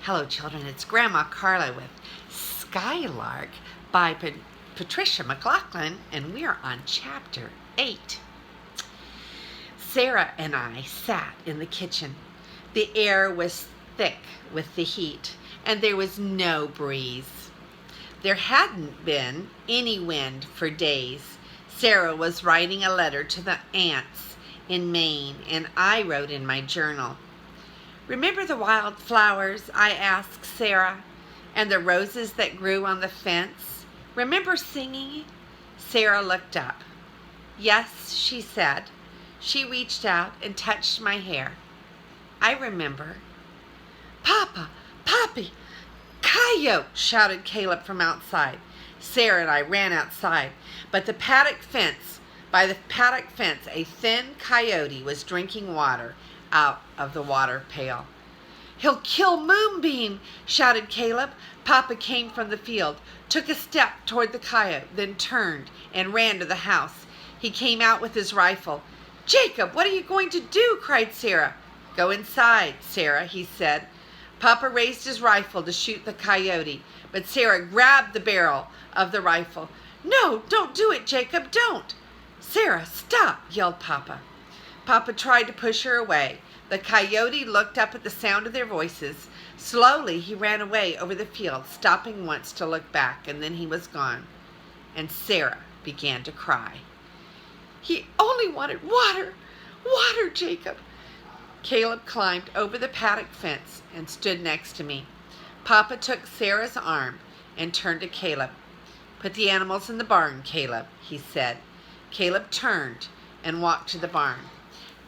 Hello children, it's Grandma Carla with Skylark by Patricia Maclachlan, and we are on chapter 8. Sarah and I sat in the kitchen. The air was thick with the heat, and there was no breeze. There hadn't been any wind for days. Sarah was writing a letter to the aunts in Maine, and I wrote in my journal. "Remember the wildflowers?" I asked Sarah, "and the roses that grew on the fence? Remember singing?" Sarah looked up. "Yes," she said. She reached out and touched my hair. "I remember." "Papa! Poppy! Coyote!" shouted Caleb from outside. Sarah and I ran outside, but by the paddock fence, a thin coyote was drinking water out of the water pail. "He'll kill Moonbeam!" shouted Caleb. Papa came from the field, took a step toward the coyote, then turned and ran to the house. He came out with his rifle. "Jacob, what are you going to do?" cried Sarah. "Go inside, Sarah," he said. Papa raised his rifle to shoot the coyote, but Sarah grabbed the barrel of the rifle. "No, don't do it, Jacob, don't!" "Sarah, stop!" yelled Papa. Papa tried to push her away. The coyote looked up at the sound of their voices. Slowly he ran away over the field, stopping once to look back, and then he was gone. And Sarah began to cry. "He only wanted water! Water, Jacob!" Caleb climbed over the paddock fence and stood next to me. Papa took Sarah's arm and turned to Caleb. "Put the animals in the barn, Caleb," he said. Caleb turned and walked to the barn.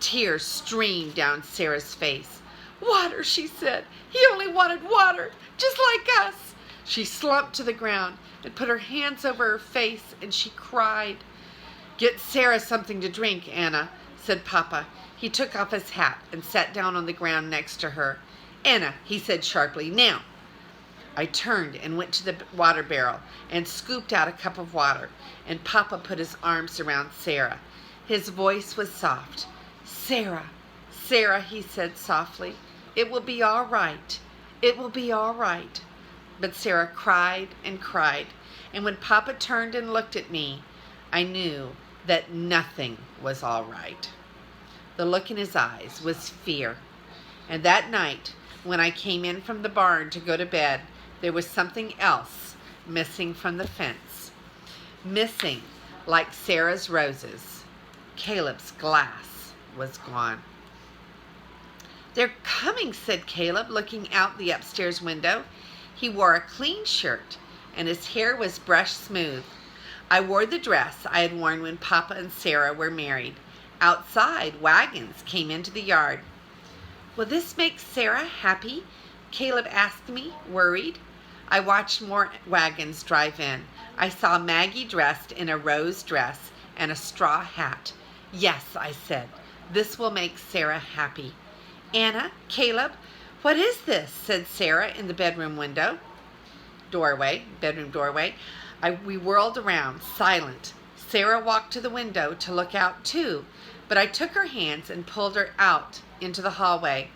Tears streamed down Sarah's face. "Water," she said. "He only wanted water, just like us." She slumped to the ground and put her hands over her face, and she cried. "Get Sarah something to drink, Anna," said Papa. He took off his hat and sat down on the ground next to her. "Anna," he said sharply, "now." I turned and went to the water barrel and scooped out a cup of water, and Papa put his arms around Sarah. His voice was soft. "Sarah, Sarah," he said softly, "it will be all right. It will be all right." But Sarah cried and cried, and when Papa turned and looked at me, I knew that nothing was all right. The look in his eyes was fear. And that night, when I came in from the barn to go to bed, there was something else missing from the fence. Missing, like Sarah's roses. Caleb's glass was gone. "They're coming," said Caleb, looking out the upstairs window. He wore a clean shirt, and his hair was brushed smooth. I wore the dress I had worn when Papa and Sarah were married. Outside, wagons came into the yard. "Will this make Sarah happy?" Caleb asked me, worried. I watched more wagons drive in. I saw Maggie dressed in a rose dress and a straw hat. "Yes," I said, "this will make Sarah happy." "Anna, Caleb, what is this?" said Sarah in the bedroom doorway. We whirled around, silent. Sarah walked to the window to look out too, but I took her hands and pulled her out into the hallway.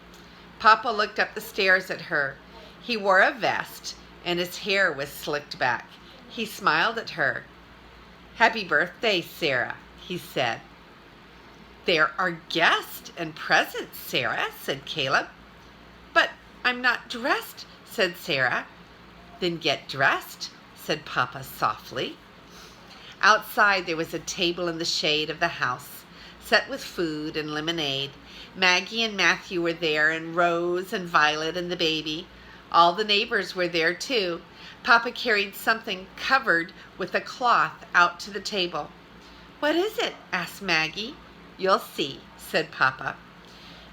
Papa looked up the stairs at her. He wore a vest, and his hair was slicked back. He smiled at her. "Happy birthday, Sarah," he said. "There are guests and presents, Sarah," said Caleb. "But I'm not dressed," said Sarah. "Then get dressed," said Papa softly. Outside there was a table in the shade of the house, set with food and lemonade. Maggie and Matthew were there, and Rose and Violet and the baby. All the neighbors were there too. Papa carried something covered with a cloth out to the table. "What is it?" asked Maggie. "You'll see," said Papa.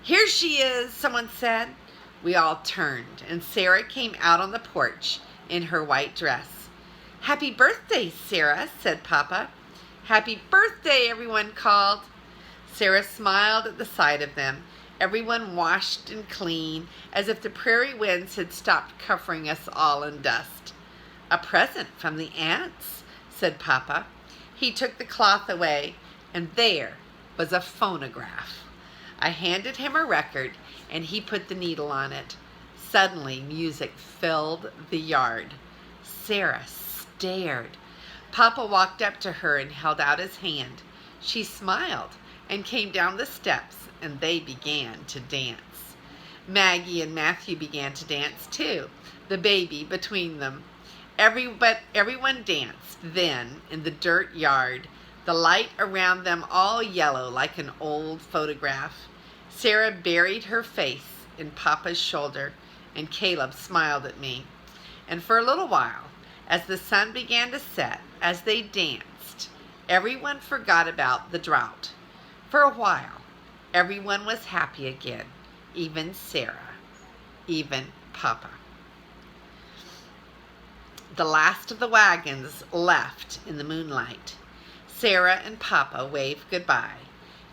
"Here she is," someone said. We all turned, and Sarah came out on the porch in her white dress. "Happy birthday, Sarah," said Papa. "Happy birthday," everyone called. Sarah smiled at the sight of them. Everyone washed and clean, as if the prairie winds had stopped covering us all in dust. "A present from the aunts," said Papa. He took the cloth away, and there was a phonograph. I handed him a record, and he put the needle on it. Suddenly, music filled the yard. Sarah stared. Papa walked up to her and held out his hand. She smiled and came down the steps, and they began to dance. Maggie and Matthew began to dance too, the baby between them. Everyone danced then in the dirt yard, the light around them all yellow like an old photograph. Sarah buried her face in Papa's shoulder, and Caleb smiled at me. And for a little while, as the sun began to set, as they danced, everyone forgot about the drought. For a while, everyone was happy again, even Sarah, even Papa. The last of the wagons left in the moonlight. Sarah and Papa waved goodbye.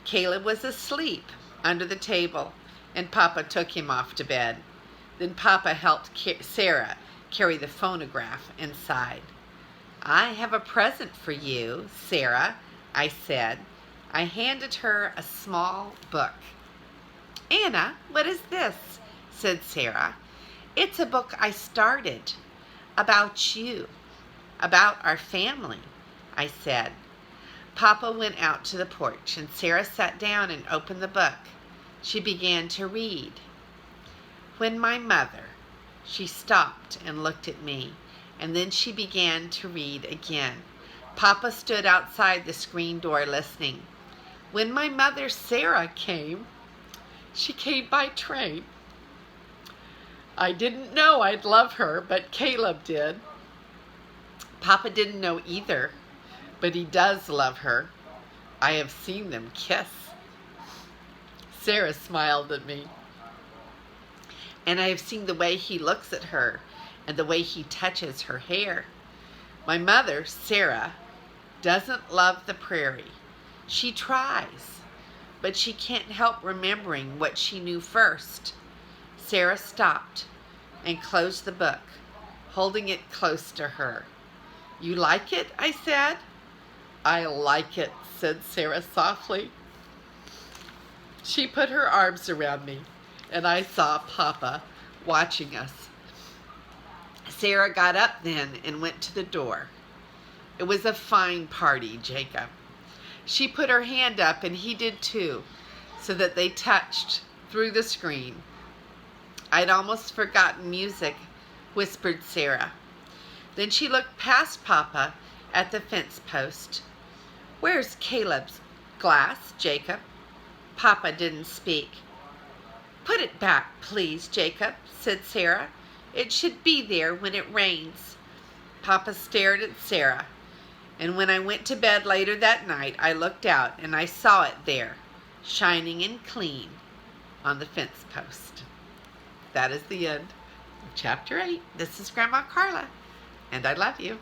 Caleb was asleep under the table, and Papa took him off to bed. Then Papa helped Sarah carry the phonograph inside. "I have a present for you, Sarah," I said. I handed her a small book. "Anna, what is this?" said Sarah. "It's a book I started. About you. About our family," I said. Papa went out to the porch, and Sarah sat down and opened the book. She began to read. "When my mother," she stopped and looked at me, and then she began to read again. Papa stood outside the screen door listening. "When my mother Sarah came, she came by train. I didn't know I'd love her, but Caleb did. Papa didn't know either, but he does love her. I have seen them kiss." Sarah smiled at me. "And I have seen the way he looks at her and the way he touches her hair. My mother, Sarah, doesn't love the prairie. She tries, but she can't help remembering what she knew first." Sarah stopped and closed the book, holding it close to her. "You like it?" I said. "I like it," said Sarah softly. She put her arms around me, and I saw Papa watching us. Sarah got up then and went to the door. It was a fine party, Jacob. She put her hand up, and he did too, so that they touched through the screen. "I'd almost forgotten music," whispered Sarah. Then she looked past Papa at the fence post. "Where's Caleb's glass, Jacob?" Papa didn't speak. "Put it back, please, Jacob," said Sarah. "It should be there when it rains." Papa stared at Sarah, and when I went to bed later that night, I looked out and I saw it there, shining and clean on the fence post. That is the end of Chapter 8. This is Grandma Carla, and I love you.